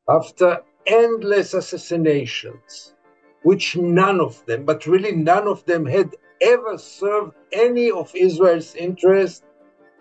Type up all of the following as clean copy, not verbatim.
after endless assassinations, which none of them, but really none of them, had ever served any of Israel's interests,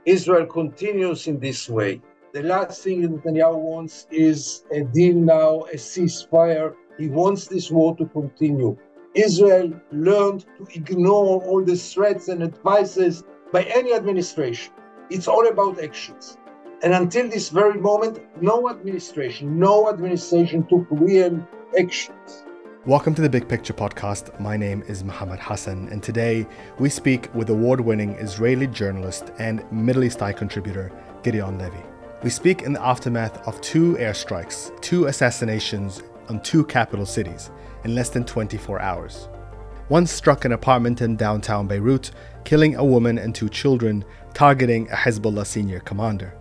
Israel continues in this way. The last thing Netanyahu wants is a deal now, a ceasefire. He wants this war to continue. Israel learned to ignore all the threats and advices by any administration. It's all about actions. And until this very moment, no administration took real actions. Welcome to the Big Picture podcast. My name is Mohammed Hassan, and today we speak with award-winning Israeli journalist and Middle East Eye contributor Gideon Levy. We speak in the aftermath of two airstrikes, two assassinations on two capital cities in less than 24 hours. One struck an apartment in downtown Beirut, killing a woman and two children, targeting a Hezbollah senior commander.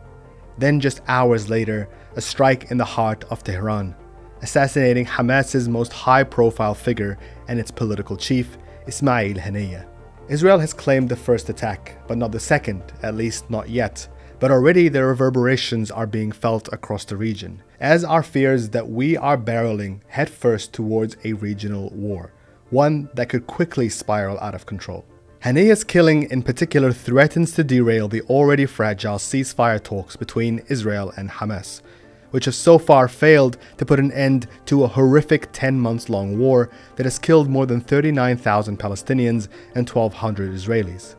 Then just hours later, a strike in the heart of Tehran, assassinating Hamas's most high-profile figure and its political chief, Ismail Haniyeh. Israel has claimed the first attack, but not the second, at least not yet. But already the reverberations are being felt across the region, as are fears that we are barreling headfirst towards a regional war, one that could quickly spiral out of control. Haniyeh's killing in particular threatens to derail the already fragile ceasefire talks between Israel and Hamas, which have so far failed to put an end to a horrific 10-month-long war that has killed more than 39,000 Palestinians and 1,200 Israelis.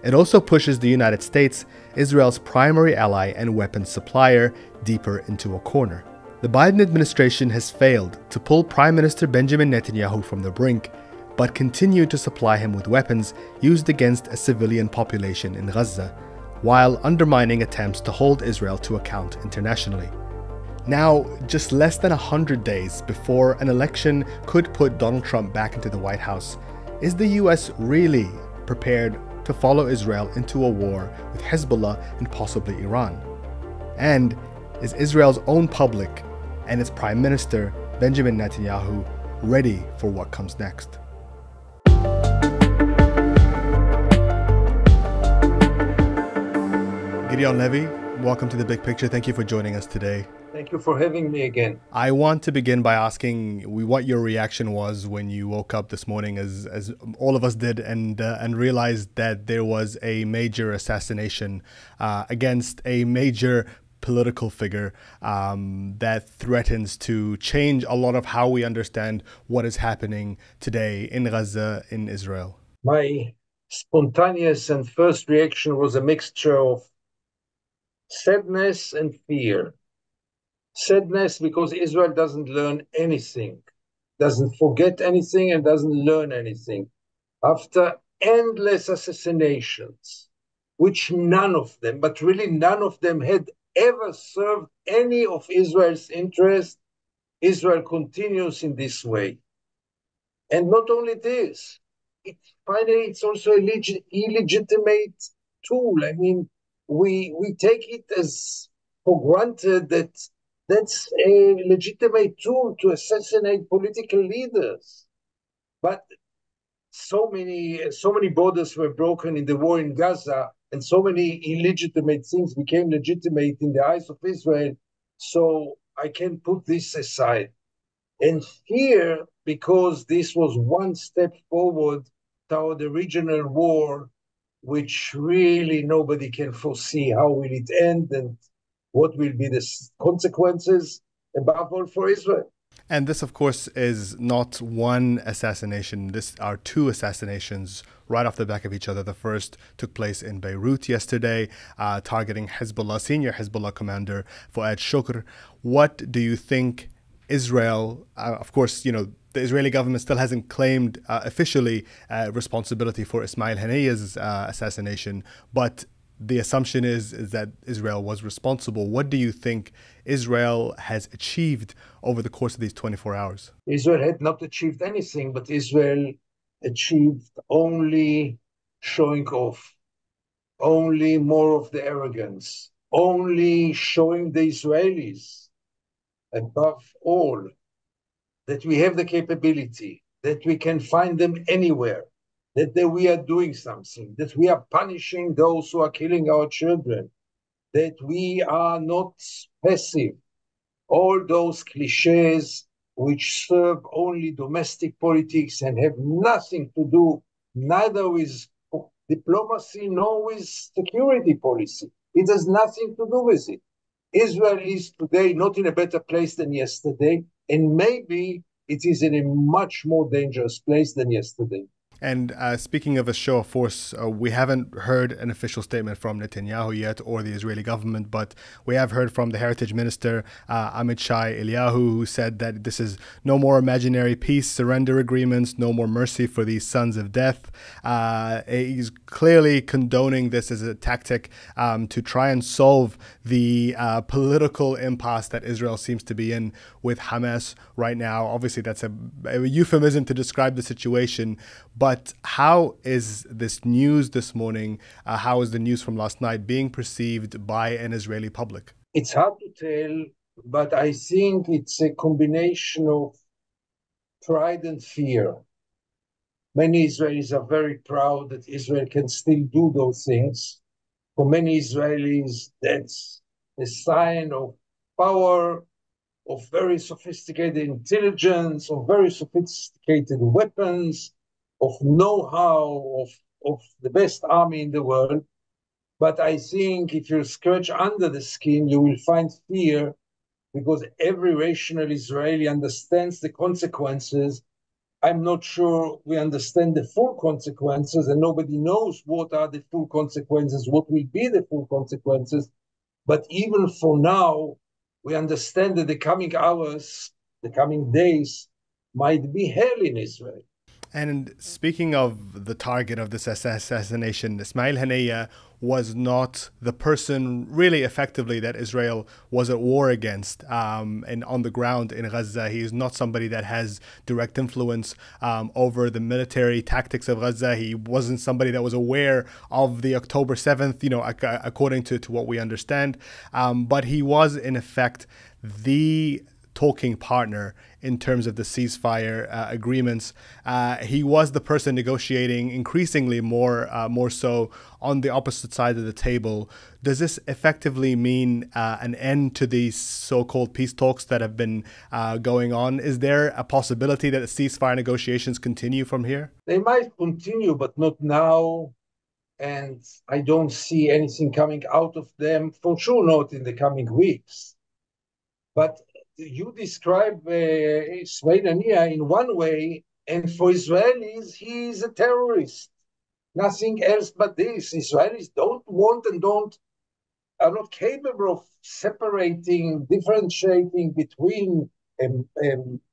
It also pushes the United States, Israel's primary ally and weapons supplier, deeper into a corner. The Biden administration has failed to pull Prime Minister Benjamin Netanyahu from the brink, but continued to supply him with weapons used against a civilian population in Gaza, while undermining attempts to hold Israel to account internationally. Now, just less than 100 days before an election could put Donald Trump back into the White House, is the US really prepared to follow Israel into a war with Hezbollah and possibly Iran? And is Israel's own public and its Prime Minister, Benjamin Netanyahu, ready for what comes next? Gideon Levy, welcome to the Big Picture. Thank you for joining us today. Thank you for having me again. I want to begin by asking what your reaction was when you woke up this morning, as all of us did, and realized that there was a major assassination against a major political figure that threatens to change a lot of how we understand what is happening today in Gaza, in Israel. My spontaneous and first reaction was a mixture of sadness and fear. Sadness because Israel doesn't learn anything, doesn't forget anything, and doesn't learn anything. After endless assassinations, which none of them, but really none of them, had ever served any of Israel's interests, Israel continues in this way. And not only this, it's also a illegitimate tool. I mean, we take it as for granted that that's a legitimate tool to assassinate political leaders. But so many borders were broken in the war in Gaza, and so many illegitimate things became legitimate in the eyes of Israel. So I can put this aside. And here, because this was one step forward toward a regional war, which really nobody can foresee how will it end and what will be the consequences, above all for Israel. And this, of course, is not one assassination. This are two assassinations right off the back of each other. The first took place in Beirut yesterday, targeting Hezbollah, senior Hezbollah commander Fouad Shukr. What do you think Israel, of course, the Israeli government still hasn't claimed officially responsibility for Ismail Haniyeh's assassination, but the assumption is that Israel was responsible. What do you think Israel has achieved over the course of these 24 hours? Israel had not achieved anything, but Israel achieved only showing off, only more of the arrogance, only showing the Israelis, above all, that we have the capability, that we can find them anywhere, that we are doing something, that we are punishing those who are killing our children, that we are not passive, All those cliches which serve only domestic politics and have nothing to do neither with diplomacy nor with security policy. It has nothing to do with it. Israel is today not in a better place than yesterday, and maybe it is in a much more dangerous place than yesterday. And speaking of a show of force, we haven't heard an official statement from Netanyahu yet or the Israeli government, but we have heard from the Heritage Minister, Amichai Eliyahu, who said that this is no more imaginary peace surrender agreements, no more mercy for these sons of death. He's clearly condoning this as a tactic to try and solve the political impasse that Israel seems to be in with Hamas right now. Obviously, that's a euphemism to describe the situation. But how is this news this morning, how is the news from last night being perceived by an Israeli public? It's hard to tell, but I think it's a combination of pride and fear. Many Israelis are very proud that Israel can still do those things. For many Israelis, that's a sign of power, of very sophisticated intelligence, of very sophisticated weapons, of know-how, of the best army in the world. But I think if you scratch under the skin, you will find fear because every rational Israeli understands the consequences. I'm not sure we understand the full consequences, and nobody knows what are the full consequences, what will be the full consequences. But even for now, we understand that the coming hours, the coming days might be hell in Israel. And speaking of the target of this assassination, Ismail Haniyeh was not the person really effectively that Israel was at war against and on the ground in Gaza. He is not somebody that has direct influence over the military tactics of Gaza. He wasn't somebody that was aware of the October 7th, according to what we understand. But he was, in effect, the talking partner in terms of the ceasefire agreements. He was the person negotiating increasingly more so on the opposite side of the table. Does this effectively mean an end to these so-called peace talks that have been going on? Is there a possibility that the ceasefire negotiations continue from here? They might continue, but not now. And I don't see anything coming out of them, for sure not in the coming weeks. But you describe Ismail Haniyeh in one way, and for Israelis, he is a terrorist. Nothing else but this. Israelis don't want and are not capable of separating, differentiating between a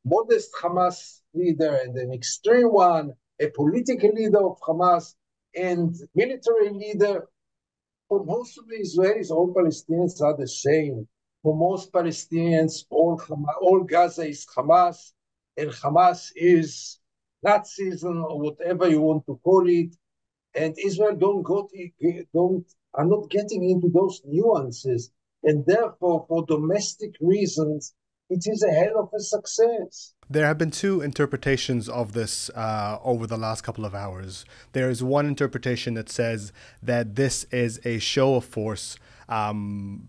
modest Hamas leader and an extreme one, a political leader of Hamas and military leader. For most of the Israelis, all Palestinians are the same. For most Palestinians, all Gaza is Hamas, and Hamas is Nazism or whatever you want to call it. And Israel are not getting into those nuances. And therefore, for domestic reasons, it is a hell of a success. There have been two interpretations of this over the last couple of hours. There is one interpretation that says that this is a show of force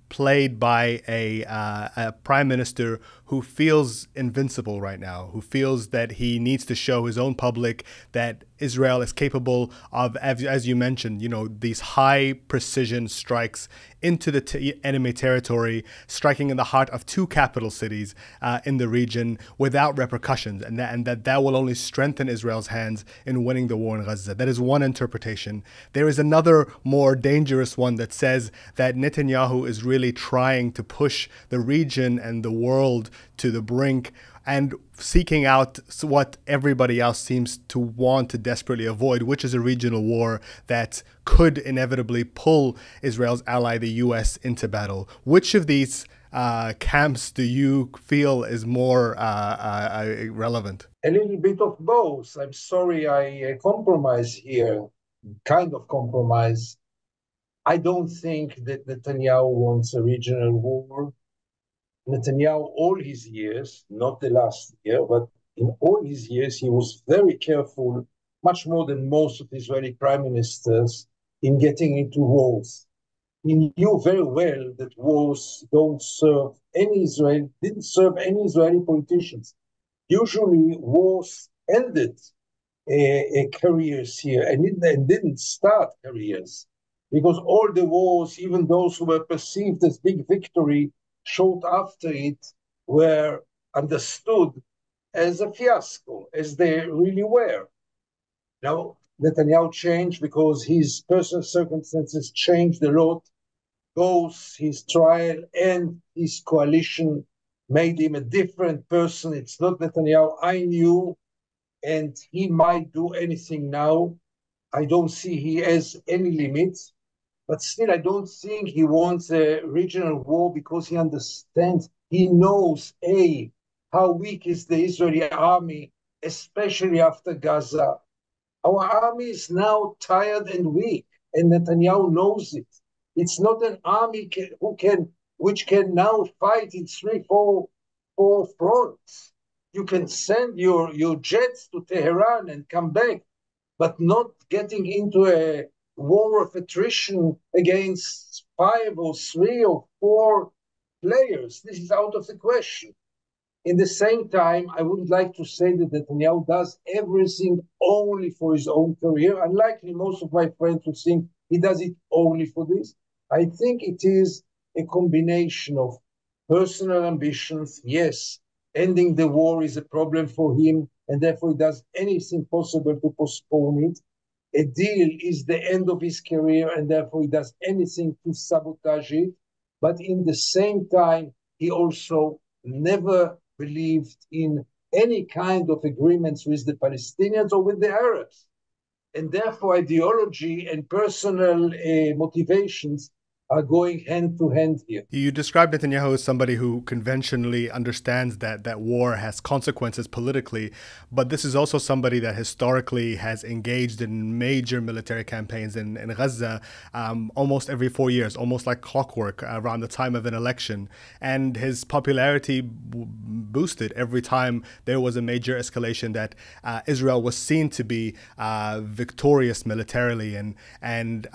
played by a prime minister who feels invincible right now, who feels that he needs to show his own public that Israel is capable of, as you mentioned, these high precision strikes into the enemy territory, striking in the heart of two capital cities in the region without repercussions, and that will only strengthen Israel's hands in winning the war in Gaza. That is one interpretation. There is another more dangerous one that says that Netanyahu is really trying to push the region and the world to the brink and seeking out what everybody else seems to want to desperately avoid, which is a regional war that could inevitably pull Israel's ally, the U.S., into battle. Which of these camps do you feel is more relevant? A little bit of both. I'm sorry I compromise here, kind of compromise. I don't think that Netanyahu wants a regional war. Netanyahu, all his years, not the last year, but in all his years, he was very careful, much more than most of Israeli prime ministers, in getting into wars. He knew very well that wars don't serve any Israel, didn't serve any Israeli politicians. Usually, wars ended careers here and didn't start careers because all the wars, even those who were perceived as big victory, short after it were understood as a fiasco, as they really were. Now, Netanyahu changed because his personal circumstances changed a lot. Both his trial and his coalition made him a different person. It's not Netanyahu I knew, and he might do anything now. I don't see he has any limits, but still, I don't think he wants a regional war because he understands, he knows, A, how weak is the Israeli army, especially after Gaza. Our army is now tired and weak, and Netanyahu knows it. It's not an army which can now fight in four fronts. You can send your jets to Tehran and come back, but not getting into a war of attrition against 5 or 3 or 4 players. This is out of the question. In the same time, I wouldn't like to say that Netanyahu does everything only for his own career. Unlikely most of my friends would think he does it only for this. I think it is a combination of personal ambitions. Yes, ending the war is a problem for him, and therefore he does anything possible to postpone it. A deal is the end of his career, and therefore he does anything to sabotage it. But in the same time, he also never believed in any kind of agreements with the Palestinians or with the Arabs. And therefore, ideology and personal motivations are going hand to hand here. You described Netanyahu as somebody who conventionally understands that war has consequences politically, but this is also somebody that historically has engaged in major military campaigns in Gaza almost every 4 years, almost like clockwork around the time of an election. And his popularity boosted every time there was a major escalation that Israel was seen to be victorious militarily. And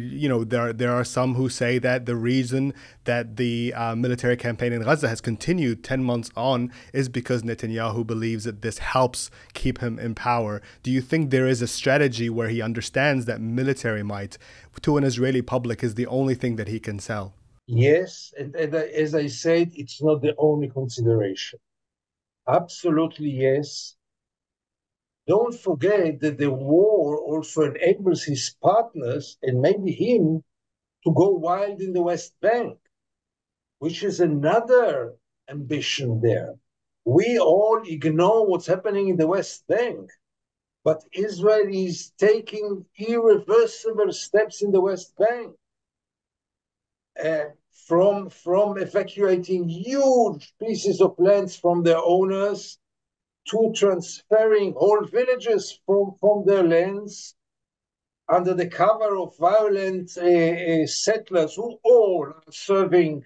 you know, there are some who say that the reason that the military campaign in Gaza has continued 10 months on is because Netanyahu believes that this helps keep him in power. Do you think there is a strategy where he understands that military might to an Israeli public is the only thing that he can sell? Yes, and as I said, it's not the only consideration. Absolutely yes. Don't forget that the war also enables his partners and maybe him to go wild in the West Bank, which is another ambition there. We all ignore what's happening in the West Bank, but Israel is taking irreversible steps in the West Bank, from evacuating huge pieces of lands from their owners to transferring whole villages from their lands under the cover of violent settlers who all are serving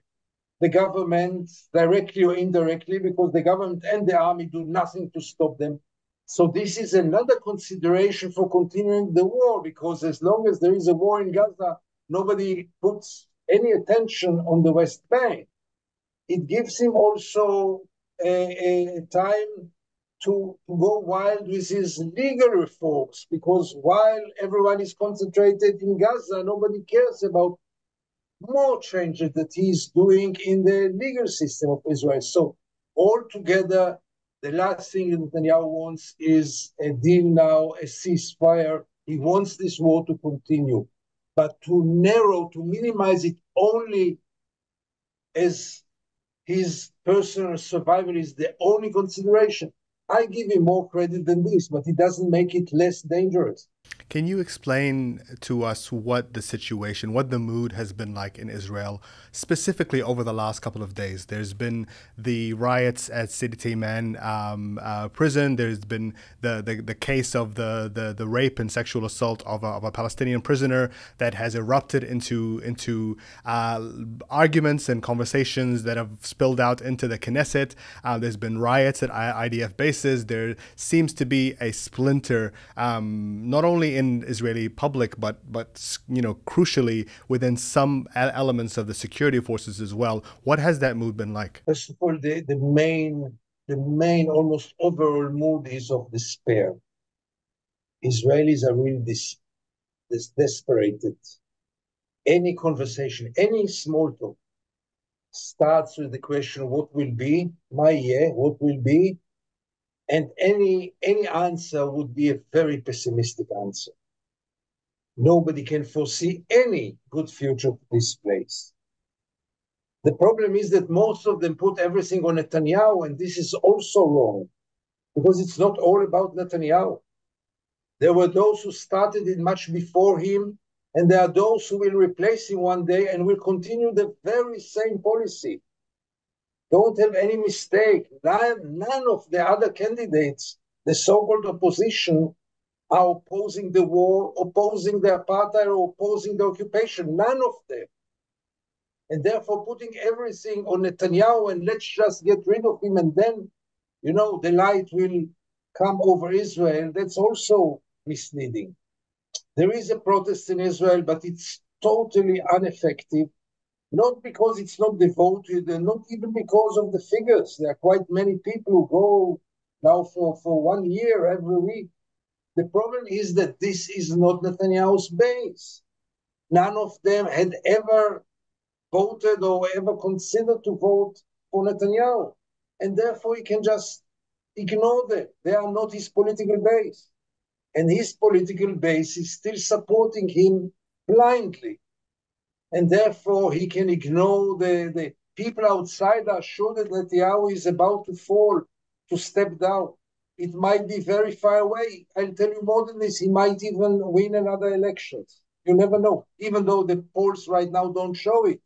the government directly or indirectly, because the government and the army do nothing to stop them. So this is another consideration for continuing the war, because as long as there is a war in Gaza, nobody puts any attention on the West Bank. It gives him also a time to go wild with his legal reforms, because while everyone is concentrated in Gaza, nobody cares about more changes that he's doing in the legal system of Israel. So altogether, the last thing Netanyahu wants is a deal now, a ceasefire. He wants this war to continue. But to minimize it only as his personal survival is the only consideration, I give him more credit than this, but it doesn't make it less dangerous. Can you explain to us what the situation, what the mood has been like in Israel, specifically over the last couple of days? There's been the riots at Sidi Tayman prison. There's been the case of the rape and sexual assault of a Palestinian prisoner that has erupted into arguments and conversations that have spilled out into the Knesset. There's been riots at IDF bases. There seems to be a splinter, not only only in Israeli public, but crucially within some elements of the security forces as well. What has that mood been like? First of all, the main almost overall mood is of despair. Israelis are really desperated. Any conversation, any small talk starts with the question, what will be? What will be? And any answer would be a very pessimistic answer. Nobody can foresee any good future for this place. The problem is that most of them put everything on Netanyahu, and this is also wrong, because it's not all about Netanyahu. There were those who started it much before him, and there are those who will replace him one day and will continue the very same policy. Don't have any mistake. None of the other candidates, the so-called opposition, are opposing the war, opposing the apartheid, or opposing the occupation. None of them. And therefore putting everything on Netanyahu and let's just get rid of him and then, the light will come over Israel, that's also misleading. There is a protest in Israel, but it's totally ineffective, not because it's not devoted and not even because of the figures. There are quite many people who go now for 1 year every week. The problem is that this is not Netanyahu's base. None of them had ever voted or ever considered to vote for Netanyahu. And therefore he can just ignore them. They are not his political base. And his political base is still supporting him blindly. And therefore he can ignore the people outside are sure that Netanyahu is about to fall, to step down. It might be very far away. I'll tell you more than this, he might even win another election. You never know, even though the polls right now don't show it.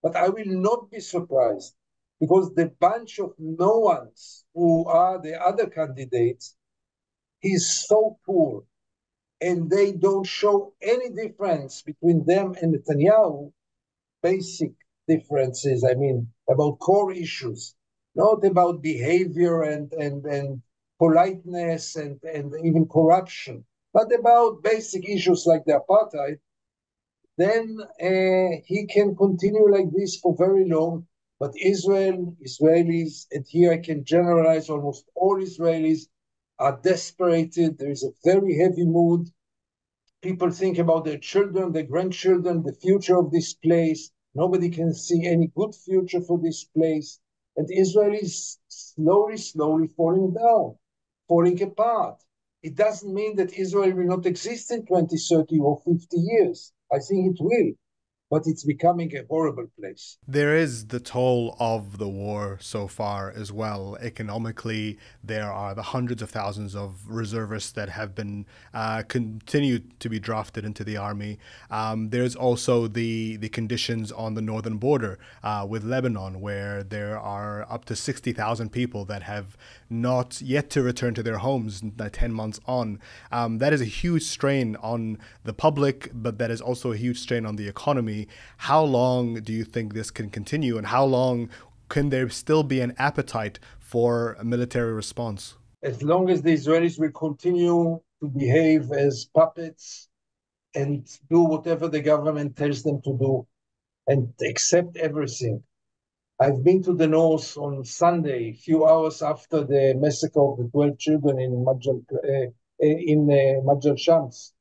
But I will not be surprised because the bunch of no ones who are the other candidates is so poor and they don't show any difference between them and Netanyahu, basic differences, about core issues, not about behavior and politeness and even corruption, but about basic issues like the apartheid. Then he can continue like this for very long. But Israelis, and here I can generalize almost all Israelis, are desperated. There is a very heavy mood. People think about their children, their grandchildren, the future of this place. Nobody can see any good future for this place. And Israel is slowly falling down, falling apart. It doesn't mean that Israel will not exist in 20, 30, or 50 years. I think it will, but it's becoming a horrible place. There is the toll of the war so far as well. Economically, there are the hundreds of thousands of reservists that have been continued to be drafted into the army. There's also the conditions on the northern border with Lebanon, where there are up to 60,000 people that have not yet to return to their homes 10 months on. That is a huge strain on the public, but that is also a huge strain on the economy. How long do you think this can continue, and how long can there still be an appetite for a military response? As long as the Israelis will continue to behave as puppets and do whatever the government tells them to do and accept everything. I've been to the north on Sunday, a few hours after the massacre of the 12 children in Majal Shams.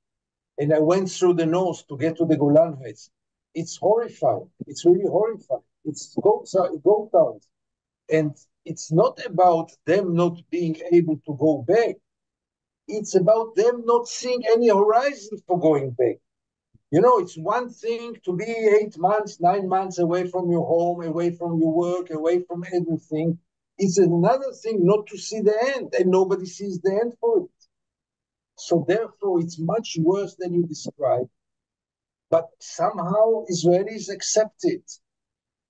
And I went through the north to get to the Golan Heights. It's horrifying. It's really horrifying. It's goat towns. And it's not about them not being able to go back. It's about them not seeing any horizon for going back. It's one thing to be 8 months, 9 months away from your home, away from your work, away from everything. It's another thing not to see the end, and nobody sees the end for it. So therefore, it's much worse than you described. But somehow Israelis accept it.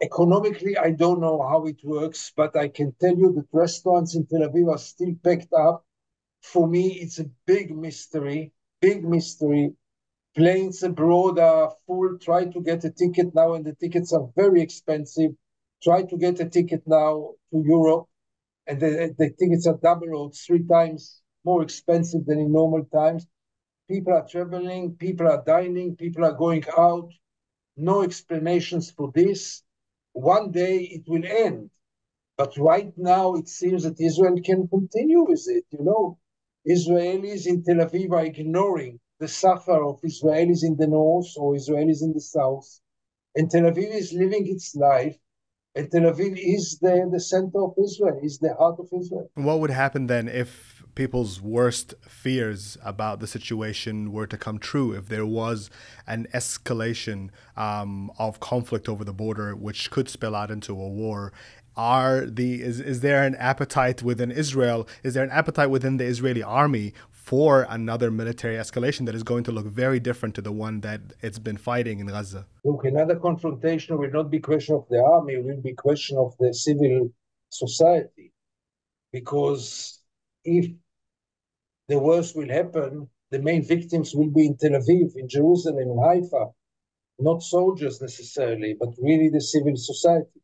Economically, I don't know how it works, but I can tell you that restaurants in Tel Aviv are still packed up. For me, it's a big mystery. Planes abroad are full. Try to get a ticket now, and the tickets are very expensive. Try to get a ticket now to Europe, and the tickets are double or 3 times more expensive than in normal times. people are traveling, people are dining, people are going out. No explanations for this. One day it will end. But right now it seems that Israel can continue with it. Israelis in Tel Aviv are ignoring the suffer of Israelis in the north or Israelis in the south. And Tel Aviv is living its life. And Tel Aviv is the center of Israel, is the heart of Israel. What would happen then if people's worst fears about the situation were to come true, if there was an escalation of conflict over the border, which could spill out into a war? Is there an appetite within Israel? Is there an appetite within the Israeli army for another military escalation that is going to look very different to the one that it's been fighting in Gaza? Look, another confrontation will not be question of the army, it will be question of the civil society. Because if the worst will happen, the main victims will be in Tel Aviv, in Jerusalem, in Haifa, not soldiers necessarily, but really the civil society.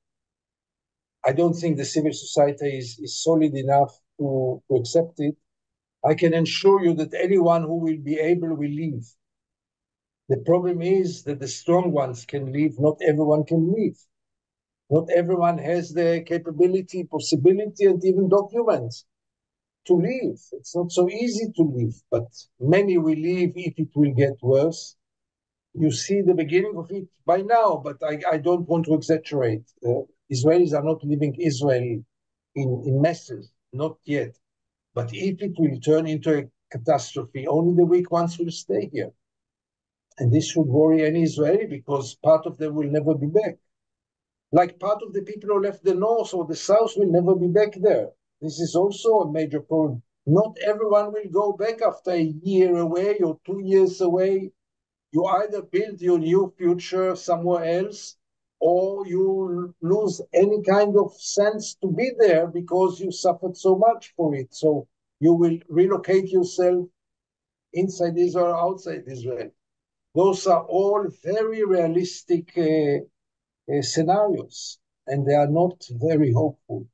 I don't think the civil society is solid enough to accept it. I can assure you that anyone who will be able will leave. The problem is that the strong ones can leave, not everyone can leave. Not everyone has the capability, possibility, and even documents to leave. It's not so easy to leave, but many will leave if it will get worse. You see the beginning of it by now, but I don't want to exaggerate. Israelis are not leaving Israel in masses, not yet. But if it will turn into a catastrophe, only the weak ones will stay here. And this should worry any Israeli because part of them will never be back. Like part of the people who left the north or the south will never be back there. This is also a major problem. Not everyone will go back after a year away or 2 years away. You either build your new future somewhere else or you lose any kind of sense to be there because you suffered so much for it. So you will relocate yourself inside Israel or outside Israel. Those are all very realistic scenarios, and they are not very hopeful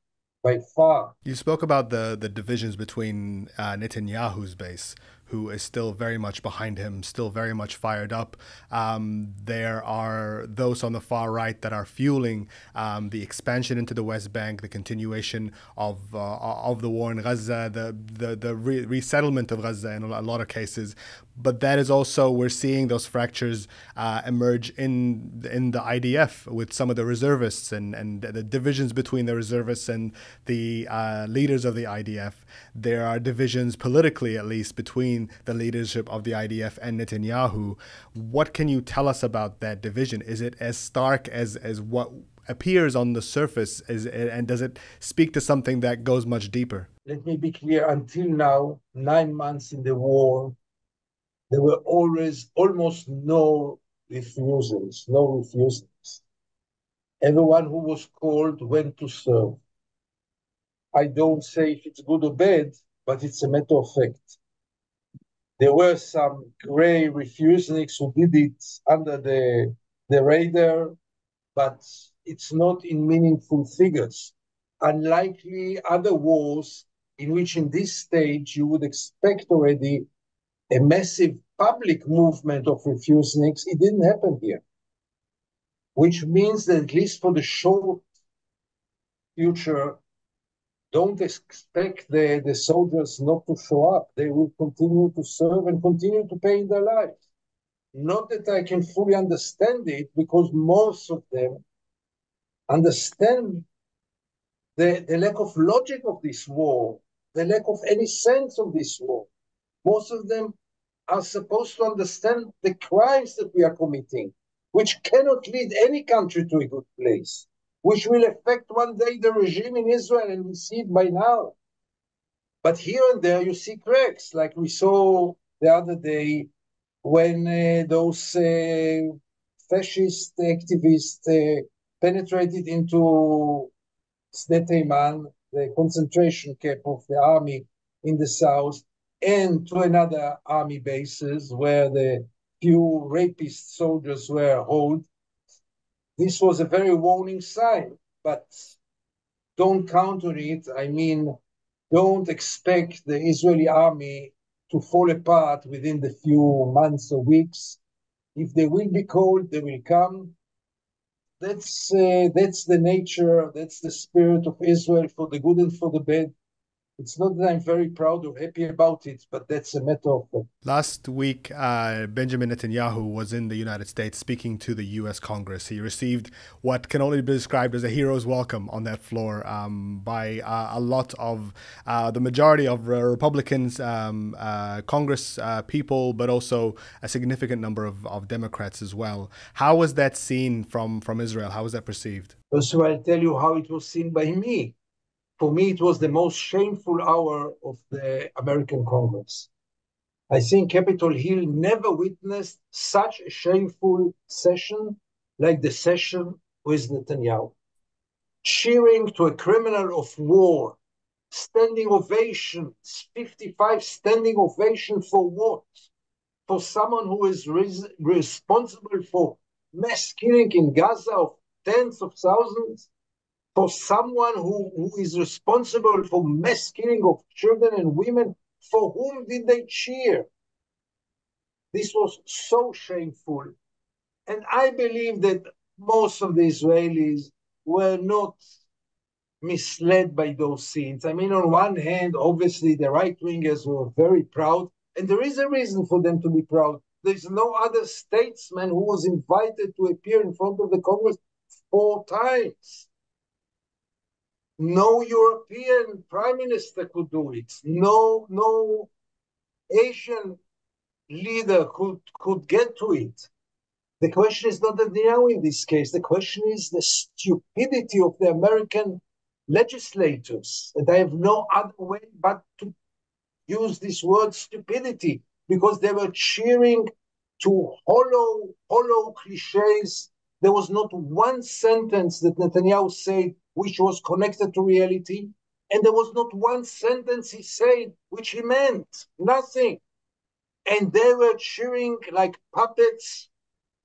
by far. You spoke about the divisions between Netanyahu's base, who is still very much behind him, still very much fired up. There are those on the far right that are fueling the expansion into the West Bank, the continuation of the war in Gaza, the resettlement of Gaza in a lot of cases. But that is also, we're seeing those fractures emerge in the IDF with some of the reservists and the divisions between the reservists and the leaders of the IDF. There are divisions politically, at least, between the leadership of the IDF and Netanyahu. What can you tell us about that division? Is it as stark as what appears on the surface, and does it speak to something that goes much deeper? Let me be clear. Until now, 9 months in the war, there were almost no refusals. Everyone who was called went to serve. I don't say if it's good or bad, but it's a matter of fact. There were some gray refuseniks who did it under the radar, but it's not in meaningful figures. Unlikely other wars in which in this stage you would expect already a massive public movement of refuseniks, it didn't happen here. Which means that at least for the short future, don't expect the soldiers not to show up. They will continue to serve and continue to pay in their lives. Not that I can fully understand it, because most of them understand the lack of logic of this war, the lack of any sense of this war. Most of them are supposed to understand the crimes that we are committing, which cannot lead any country to a good place, which will affect one day the regime in Israel, and we see it by now. But here and there you see cracks, like we saw the other day when those fascist activists penetrated into Sde Teiman, the concentration camp of the army in the south, and to another army bases where the few rapist soldiers were held. This was a very warning sign, but don't count on it. I mean, don't expect the Israeli army to fall apart within the few months or weeks. If they will be cold, they will come. That's the nature, that's the spirit of Israel, for the good and for the bad. It's not that I'm very proud or happy about it, but that's a matter of fact. Last week, Benjamin Netanyahu was in the United States speaking to the U.S. Congress. He received what can only be described as a hero's welcome on that floor by a lot of the majority of Republicans, Congress people, but also a significant number of Democrats as well. How was that seen from Israel? How was that perceived? First of all, I'll tell you how it was seen by me. For me, it was the most shameful hour of the American Congress. I think Capitol Hill never witnessed such a shameful session like the session with Netanyahu. Cheering to a criminal of war, standing ovation, 55 standing ovation for what? For someone who is responsible for mass killing in Gaza of tens of thousands? For someone who is responsible for mass killing of children and women? For whom did they cheer? This was so shameful. And I believe that most of the Israelis were not misled by those scenes. I mean, on one hand, obviously the right-wingers were very proud, and there is a reason for them to be proud. There's no other statesman who was invited to appear in front of the Congress 4 times. No European prime minister could do it. No Asian leader could get to it. The question is not Netanyahu in this case. The question is the stupidity of the American legislators. And I have no other way but to use this word stupidity, because they were cheering to hollow cliches. There was not one sentence that Netanyahu said which was connected to reality, and there was not one sentence he said which he meant. Nothing. And they were cheering like puppets.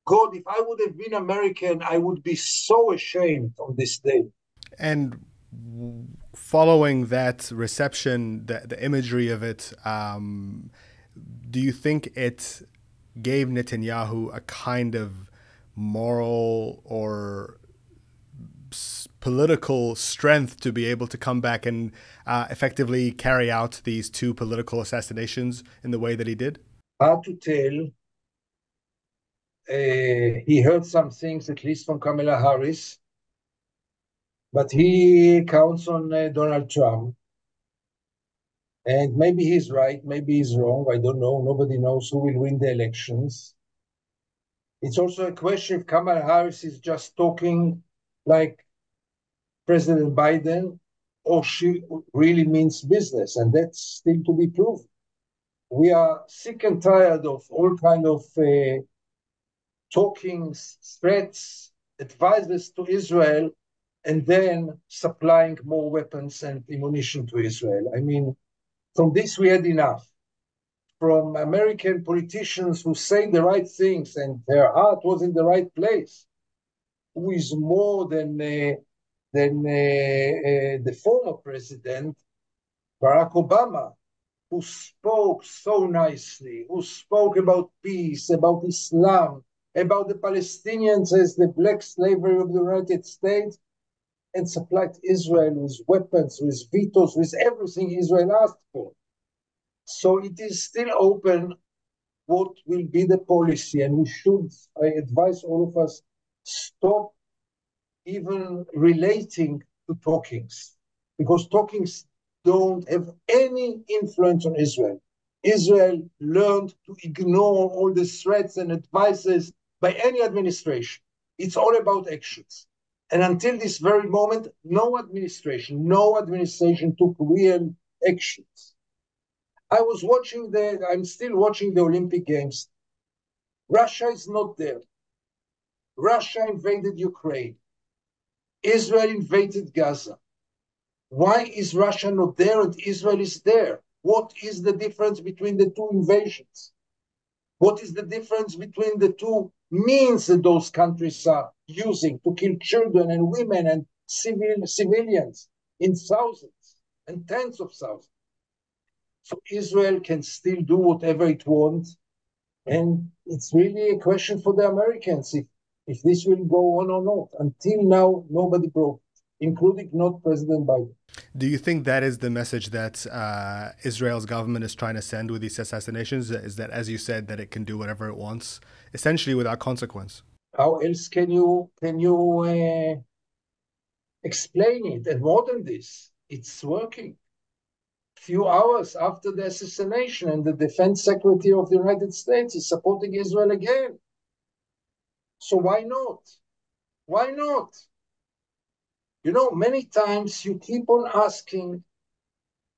God, if I would have been American, I would be so ashamed on this day. And following that reception, the imagery of it, do you think it gave Netanyahu a kind of moral or political strength to be able to come back and effectively carry out these 2 political assassinations in the way that he did? Hard to tell. He heard some things, at least from Kamala Harris, but he counts on Donald Trump. And maybe he's right, maybe he's wrong. I don't know. Nobody knows who will win the elections. It's also a question if Kamala Harris is just talking like President Biden, or she really means business, and that's still to be proven. We are sick and tired of all kind of talkings, threats, advices to Israel, and then supplying more weapons and ammunition to Israel. I mean, from this we had enough. From American politicians who say the right things and their heart was in the right place, who is more than the former president, Barack Obama, who spoke so nicely, who spoke about peace, about Islam, about the Palestinians as the black slavery of the United States, and supplied Israel with weapons, with vetoes, with everything Israel asked for. So it is still open what will be the policy, and we should, I advise all of us, stop even relating to talkings, because talkings don't have any influence on Israel. Israel learned to ignore all the threats and advices by any administration. It's all about actions. And until this very moment, no administration took real actions. I'm still watching the Olympic Games. Russia is not there. Russia invaded Ukraine. Israel invaded Gaza. Why is Russia not there and Israel is there? What is the difference between the 2 invasions? What is the difference between the 2 means that those countries are using to kill children and women and civilians in thousands and tens of thousands? So Israel can still do whatever it wants. And it's really a question for the Americans if this will go on or not. Until now, nobody broke, including not President Biden. Do you think that is the message that Israel's government is trying to send with these assassinations? Is that, as you said, that it can do whatever it wants, essentially without consequence? How else can you explain it? And more than this, it's working. Few hours after the assassination, and the Defense Secretary of the United States is supporting Israel again. So why not? Why not? You know, many times you keep on asking,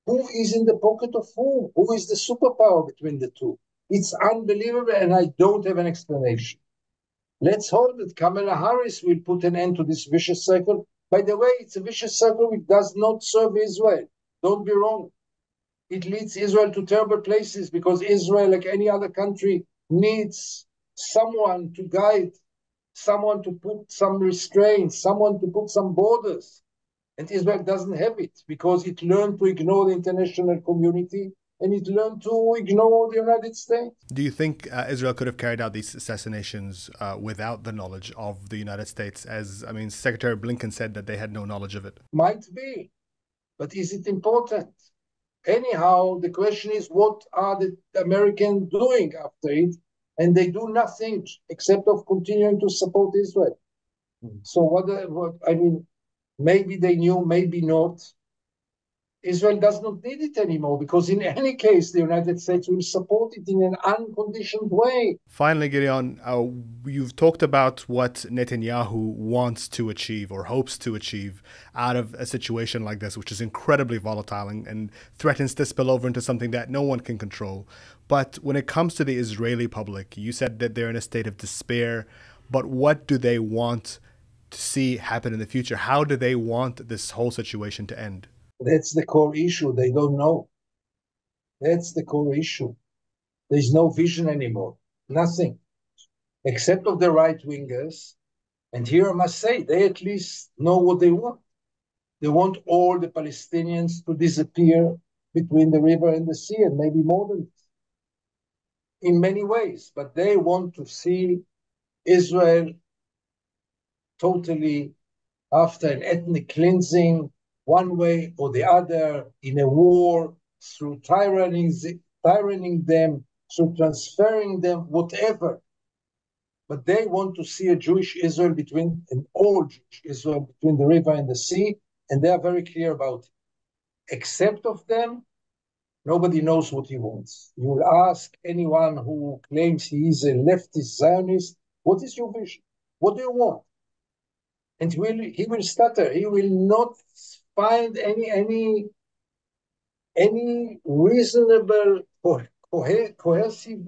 who is in the pocket of whom? Who is the superpower between the two? It's unbelievable, and I don't have an explanation. Let's hope that Kamala Harris will put an end to this vicious cycle. By the way, it's a vicious circle which does not serve Israel. Don't be wrong. It leads Israel to terrible places because Israel, like any other country, needs someone to guide, someone to put some restraints, someone to put some borders. And Israel doesn't have it because it learned to ignore the international community and it learned to ignore the United States. Do you think Israel could have carried out these assassinations without the knowledge of the United States? As, I mean, Secretary Blinken said that they had no knowledge of it. Might be, but is it important? Anyhow, the question is, what are the Americans doing after it? And they do nothing except of continuing to support Israel. So what I mean, maybe they knew, maybe not. Israel does not need it anymore because in any case, the United States will support it in an unconditioned way. Finally, Gideon, you've talked about what Netanyahu wants to achieve or hopes to achieve out of a situation like this, which is incredibly volatile and threatens to spill over into something that no one can control. But when it comes to the Israeli public, you said that they're in a state of despair. But what do they want to see happen in the future? How do they want this whole situation to end? That's the core issue. They don't know. That's the core issue. There's no vision anymore. Nothing. Except of the right-wingers. And here I must say, they at least know what they want. They want all the Palestinians to disappear between the river and the sea, and maybe more than this, in many ways. But they want to see Israel totally after an ethnic cleansing, one way or the other, in a war, through tyranning them, through transferring them, whatever. But they want to see a Jewish Israel an all Jewish Israel between the river and the sea, and they are very clear about it. Except of them, nobody knows what he wants. You will ask anyone who claims he is a leftist Zionist, what is your vision? What do you want? And he will stutter. He will not find any reasonable or cohesive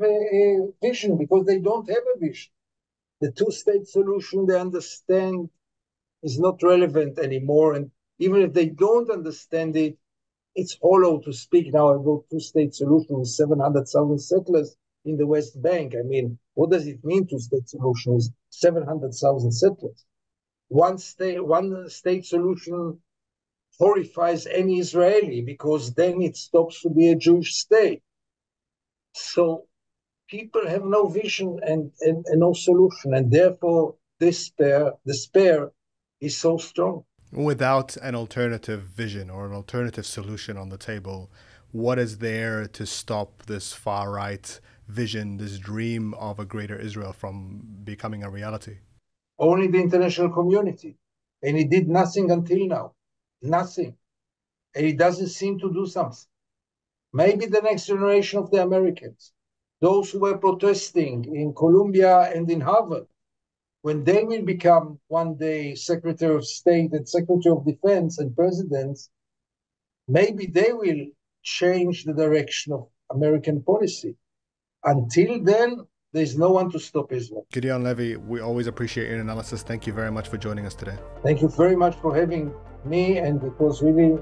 vision because they don't have a vision. The two-state solution, they understand, is not relevant anymore. And even if they don't understand it, it's hollow to speak now about two-state solution with 700,000 settlers in the West Bank. I mean, what does it mean, two-state solution with 700,000 settlers? One state solution horrifies any Israeli because then it stops to be a Jewish state. So people have no vision and no solution, and therefore despair is so strong. Without an alternative vision or an alternative solution on the table, what is there to stop this far-right vision, this dream of a greater Israel from becoming a reality? Only the international community. And it did nothing until now. Nothing. And it doesn't seem to do something. Maybe the next generation of the Americans, those who were protesting in Columbia and in Harvard, when they will become one day Secretary of State and Secretary of Defense and presidents, maybe they will change the direction of American policy. Until then, there's no one to stop Israel. Gideon Levy, we always appreciate your analysis. Thank you very much for joining us today. Thank you very much for having me, and it was really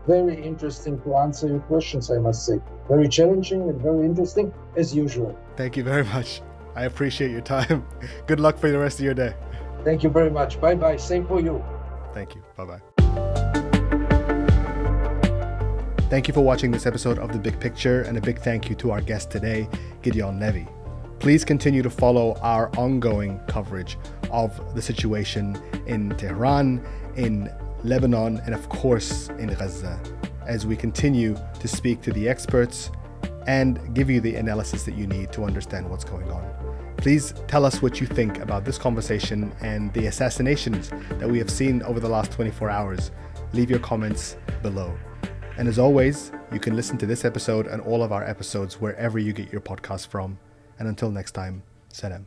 very interesting to answer your questions, I must say. Very challenging and very interesting, as usual. Thank you very much. I appreciate your time. Good luck for the rest of your day. Thank you very much. Bye-bye. Same for you. Thank you. Bye-bye. Thank you for watching this episode of The Big Picture, and a big thank you to our guest today, Gideon Levy. Please continue to follow our ongoing coverage of the situation in Tehran, in Lebanon, and of course in Gaza, as we continue to speak to the experts and give you the analysis that you need to understand what's going on. Please tell us what you think about this conversation and the assassinations that we have seen over the last 24 hours. Leave your comments below. And as always, you can listen to this episode and all of our episodes wherever you get your podcasts from. And until next time, salam.